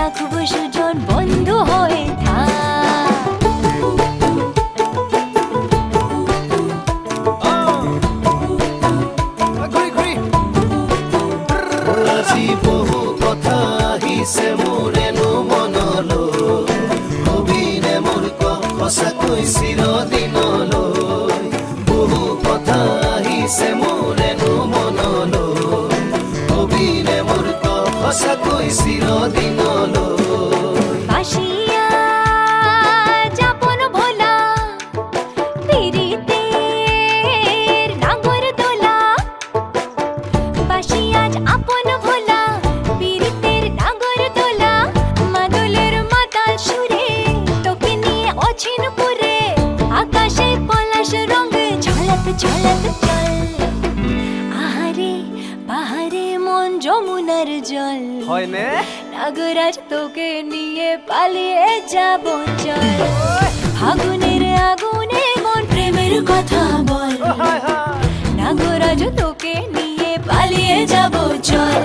রাখবো সুজন বন্ধু হয়ে থাক। আজি বহু কথা আহিছে মোৰেনো মনলৈ, কবিনে মোৰ সঁচাকৈ চিৰদিনলৈ। বহু কথা আহিছে মোৰেনো মনলৈ, কবিনে মোৰ সঁচাকৈ চিৰদিনলৈ। বাসিয়া যাপন ভোলা পিরিতের নাগর দোলা, বাসিয়া আপন ভোলা পিরিতের নাগর দোলা। মাদলের মাতাল সুরে তোকে নিয়ে অছিন পুরে, আকাশে পলাশ রঙ ঝলক ঝলক চল। আহারে বাহারে মন যমুনার জল, হয়নে নাগরাজ তোকে নিয়ে পালিয়ে যাব চল। ফাগুনের আগুনে মন প্রেমের কথা বল, নাগরাজ তোকে নিয়ে পালিয়ে যাব চল।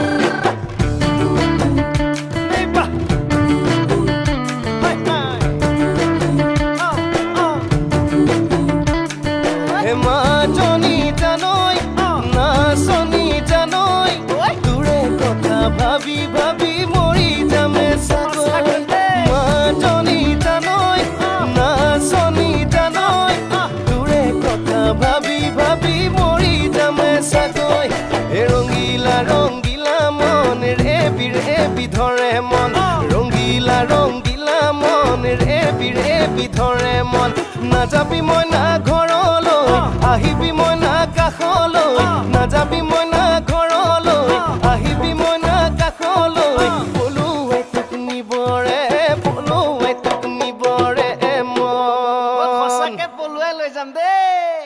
হেমা জনি জানই নাচনি জানই, তোৰে কথা ভাবি ভাবি মৰি যামে চাগৈ। মা জনি জানই নাচনি জানই, তোৰে কথা ভাবি ভাবি মৰি যামে চাগৈ। হে ৰঙিলা ৰঙিলা মন ৰেবি ৰেবি ধৰে মন, ৰঙিলা ৰঙিলা মন ৰেবি ৰেবি ধৰে মন। নাযাবি মই না ঘৰলৈ, আহিবি মই না কাষলৈ। নাযাবি মই না ঘৰলৈ, আহিবি মই না কাষলৈ। পলুৱাই তোক নিবৰে, পলুৱাই তোক নিবৰে মন। সঁচাকে পলুৱাই লৈ যাম দেই।